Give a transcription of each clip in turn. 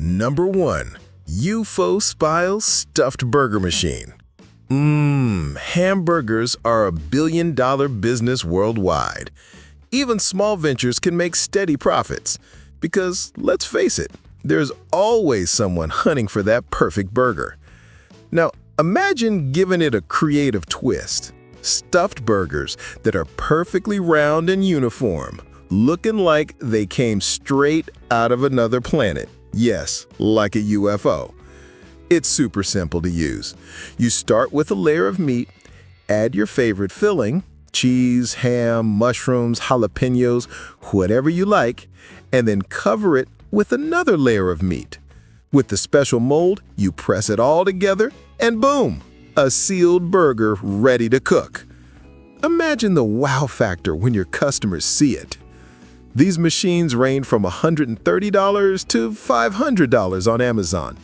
Number 1. Ufo-Style Stuffed Burger Machine. Hamburgers are a billion-dollar business worldwide. Even small ventures can make steady profits. Because, let's face it, there's always someone hunting for that perfect burger. Now, imagine giving it a creative twist. Stuffed burgers that are perfectly round and uniform, looking like they came straight out of another planet. Yes, like a UFO. It's super simple to use. You start with a layer of meat, add your favorite filling, cheese, ham, mushrooms, jalapenos, whatever you like, and then cover it with another layer of meat. With the special mold, you press it all together, and boom! A sealed burger ready to cook. Imagine the wow factor when your customers see it. These machines range from $130 to $500 on Amazon.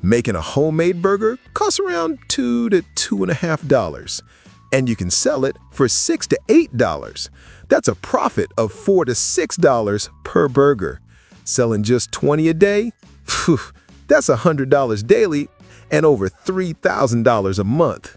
Making a homemade burger costs around $2 to $2.50, and you can sell it for $6 to $8. That's a profit of $4 to $6 per burger. Selling just 20 a day? Phew, that's $100 daily and over $3,000 a month.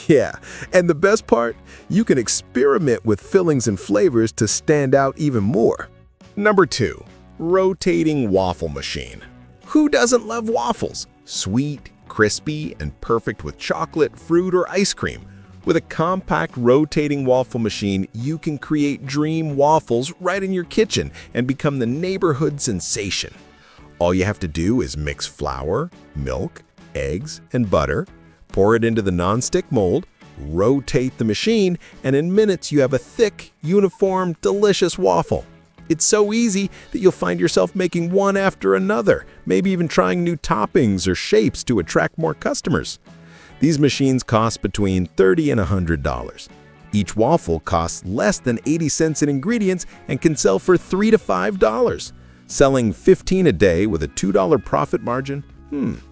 Yeah, and the best part? You can experiment with fillings and flavors to stand out even more. Number 2. Rotating waffle machine. Who doesn't love waffles? Sweet, crispy, and perfect with chocolate, fruit, or ice cream. With a compact rotating waffle machine, you can create dream waffles right in your kitchen and become the neighborhood sensation. All you have to do is mix flour, milk, eggs, and butter, pour it into the nonstick mold, rotate the machine, and in minutes you have a thick, uniform, delicious waffle. It's so easy that you'll find yourself making one after another, maybe even trying new toppings or shapes to attract more customers. These machines cost between $30 and $100. Each waffle costs less than 80 cents in ingredients and can sell for $3 to $5. Selling 15 a day with a $2 profit margin,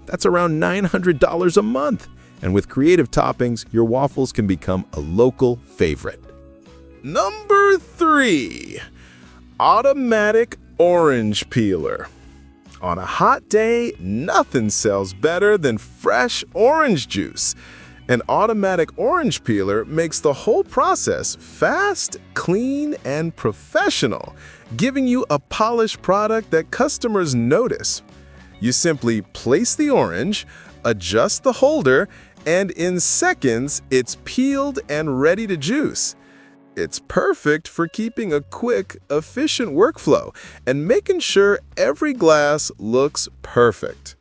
that's around $900 a month. And with creative toppings, your waffles can become a local favorite. Number 3. Automatic Orange Peeler. On a hot day, nothing sells better than fresh orange juice. An automatic orange peeler makes the whole process fast, clean, and professional, giving you a polished product that customers notice. You simply place the orange, adjust the holder, and in seconds, it's peeled and ready to juice. It's perfect for keeping a quick, efficient workflow and making sure every glass looks perfect.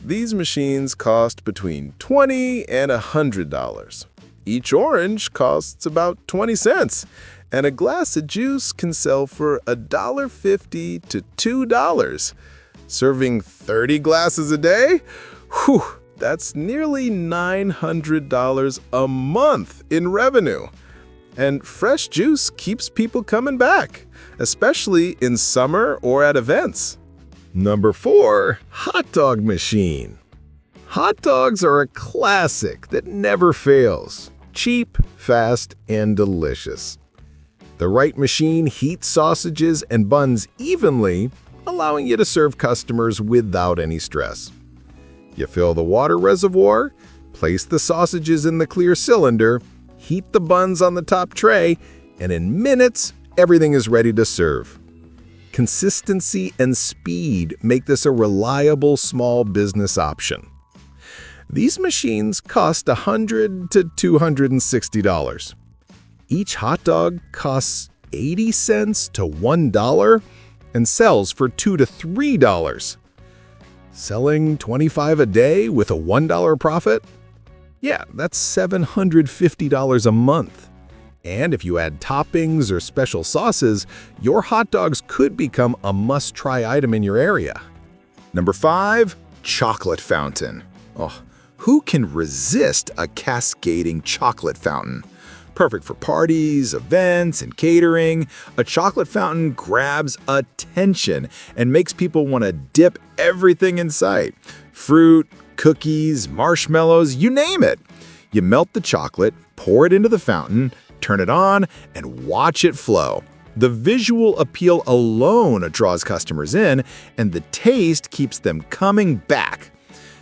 These machines cost between $20 and $100. Each orange costs about 20 cents, and a glass of juice can sell for $1.50 to $2. Serving 30 glasses a day? Whew, that's nearly $900 a month in revenue. And fresh juice keeps people coming back, especially in summer or at events. Number 4. Hot dog machine. Hot dogs are a classic that never fails. Cheap, fast, and delicious. The right machine heats sausages and buns evenly, allowing you to serve customers without any stress. You fill the water reservoir, place the sausages in the clear cylinder, heat the buns on the top tray, and in minutes, everything is ready to serve. Consistency and speed make this a reliable small business option. These machines cost $100 to $260. Each hot dog costs 80 cents to $1 and sells for $2 to $3. Selling 25 a day with a $1 profit? Yeah, that's $750 a month. And if you add toppings or special sauces, your hot dogs could become a must-try item in your area. Number 5. Chocolate fountain. Oh, who can resist a cascading chocolate fountain? Perfect for parties, events, and catering, a chocolate fountain grabs attention and makes people want to dip everything in sight. Fruit, cookies, marshmallows, you name it. You melt the chocolate, pour it into the fountain, turn it on, and watch it flow. The visual appeal alone draws customers in, and the taste keeps them coming back.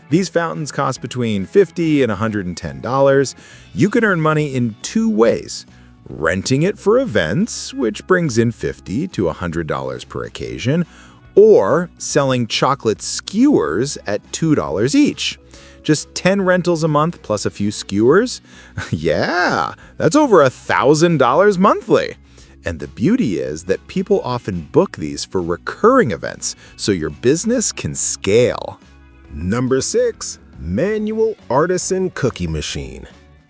These fountains cost between $50 and $110. You can earn money in two ways. Renting it for events, which brings in $50 to $100 per occasion, or selling chocolate skewers at $2 each. Just 10 rentals a month plus a few skewers? Yeah, that's over $1,000 monthly. And the beauty is that people often book these for recurring events, so your business can scale. Number 6. Manual Artisan Cookie Machine.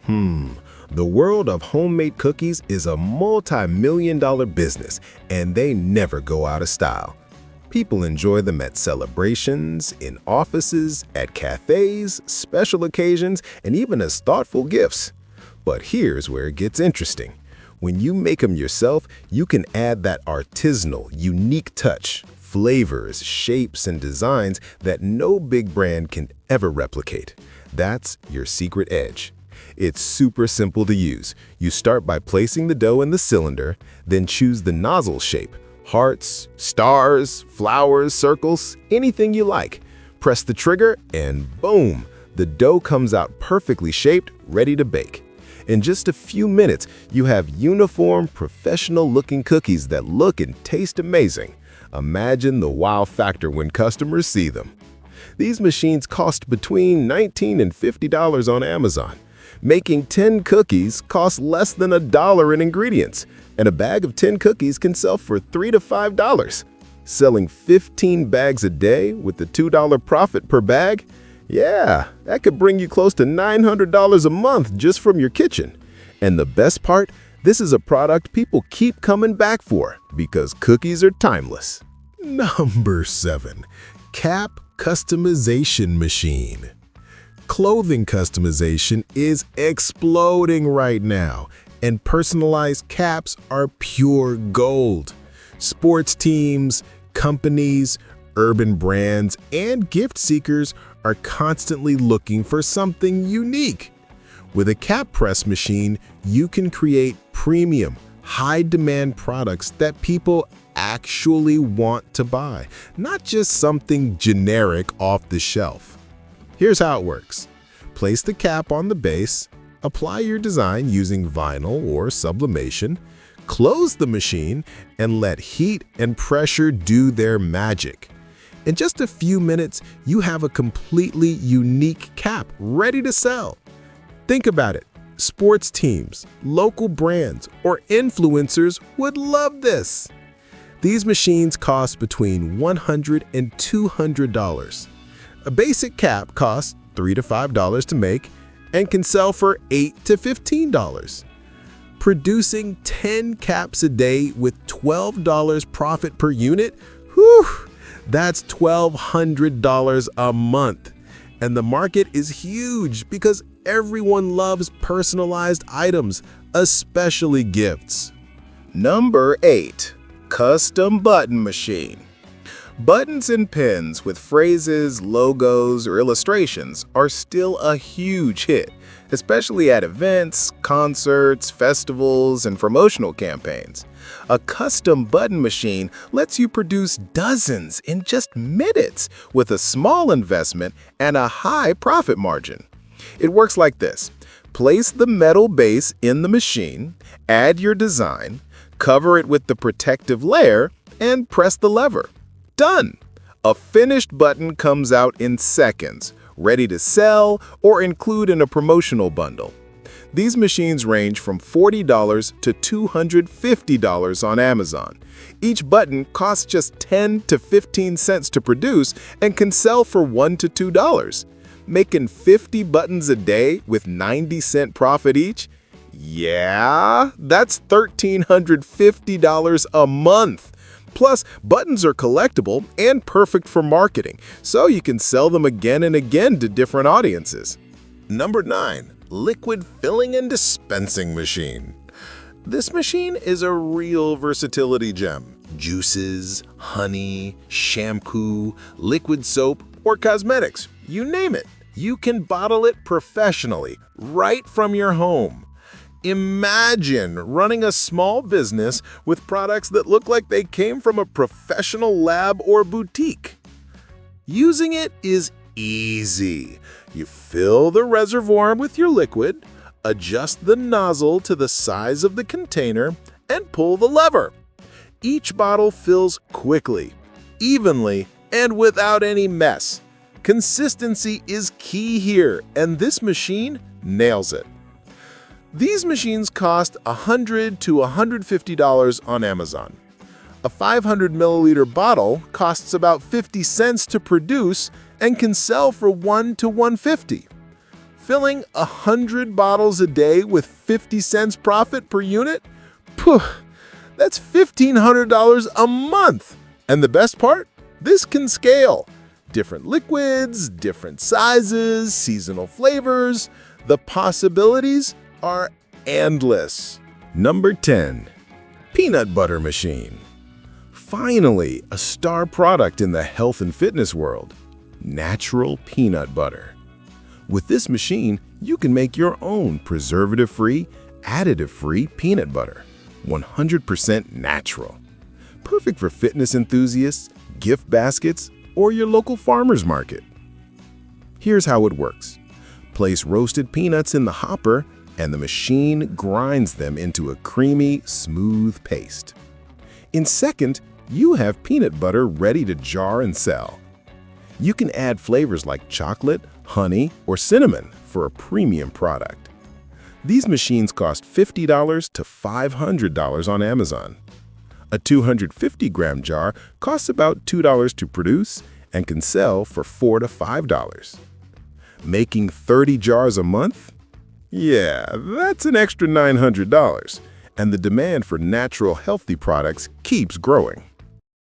The world of homemade cookies is a multi-million-dollar business, and they never go out of style. People enjoy them at celebrations, in offices, at cafes, special occasions, and even as thoughtful gifts. But here's where it gets interesting. When you make them yourself, you can add that artisanal, unique touch, flavors, shapes, and designs that no big brand can ever replicate. That's your secret edge. It's super simple to use. You start by placing the dough in the cylinder, then choose the nozzle shape. Hearts, stars, flowers, circles, anything you like. Press the trigger and boom, the dough comes out perfectly shaped, ready to bake. In just a few minutes, you have uniform, professional-looking cookies that look and taste amazing. Imagine the wow factor when customers see them. These machines cost between $19 and $50 on Amazon. Making 10 cookies costs less than $1 in ingredients, and a bag of 10 cookies can sell for $3 to $5. Selling 15 bags a day with the $2 profit per bag? Yeah, that could bring you close to $900 a month just from your kitchen. And the best part? This is a product people keep coming back for because cookies are timeless. Number 7. Cap Customization Machine. Clothing customization is exploding right now, and personalized caps are pure gold. Sports teams, companies, urban brands, and gift seekers are constantly looking for something unique. With a cap press machine, you can create premium, high-demand products that people actually want to buy, not just something generic off the shelf. Here's how it works. Place the cap on the base, apply your design using vinyl or sublimation, close the machine, and let heat and pressure do their magic. In just a few minutes, you have a completely unique cap ready to sell. Think about it. Sports teams, local brands, or influencers would love this. These machines cost between $100 and $200. A basic cap costs $3 to $5 to make and can sell for $8 to $15. Producing 10 caps a day with $12 profit per unit? Whew! That's $1,200 a month. And the market is huge because everyone loves personalized items, especially gifts. Number 8. Custom Button Machine. Buttons and pins with phrases, logos, or illustrations are still a huge hit, especially at events, concerts, festivals, and promotional campaigns. A custom button machine lets you produce dozens in just minutes with a small investment and a high profit margin. It works like this. Place the metal base in the machine, add your design, cover it with the protective layer, and press the lever. Done! A finished button comes out in seconds, ready to sell or include in a promotional bundle. These machines range from $40 to $250 on Amazon. Each button costs just 10 to 15 cents to produce and can sell for $1 to $2. Making 50 buttons a day with 90-cent profit each? Yeah, that's $1,350 a month. Plus, buttons are collectible and perfect for marketing, so you can sell them again and again to different audiences. Number 9. Liquid Filling and Dispensing Machine. This machine is a real versatility gem. Juices, honey, shampoo, liquid soap, or cosmetics, you name it. You can bottle it professionally, right from your home. Imagine running a small business with products that look like they came from a professional lab or boutique. Using it is easy. You fill the reservoir with your liquid, adjust the nozzle to the size of the container, and pull the lever. Each bottle fills quickly, evenly, and without any mess. Consistency is key here, and this machine nails it. These machines cost $100 to $150 on Amazon. A 500 milliliter bottle costs about 50 cents to produce and can sell for $1 to $150. Filling 100 bottles a day with 50 cents profit per unit? Phew, that's $1,500 a month. And the best part? This can scale. Different liquids, different sizes, seasonal flavors. The possibilities are endless. Number 10. Peanut butter machine. Finally, a star product in the health and fitness world. Natural peanut butter. With this machine, you can make your own preservative-free, additive-free peanut butter. 100% natural. Perfect for fitness enthusiasts, gift baskets, or your local farmer's market. Here's how it works. Place roasted peanuts in the hopper, and the machine grinds them into a creamy, smooth paste. In seconds, you have peanut butter ready to jar and sell. You can add flavors like chocolate, honey, or cinnamon for a premium product. These machines cost $50 to $500 on Amazon. A 250-gram jar costs about $2 to produce and can sell for $4 to $5. Making 30 jars a month? Yeah, that's an extra $900, and the demand for natural, healthy products keeps growing.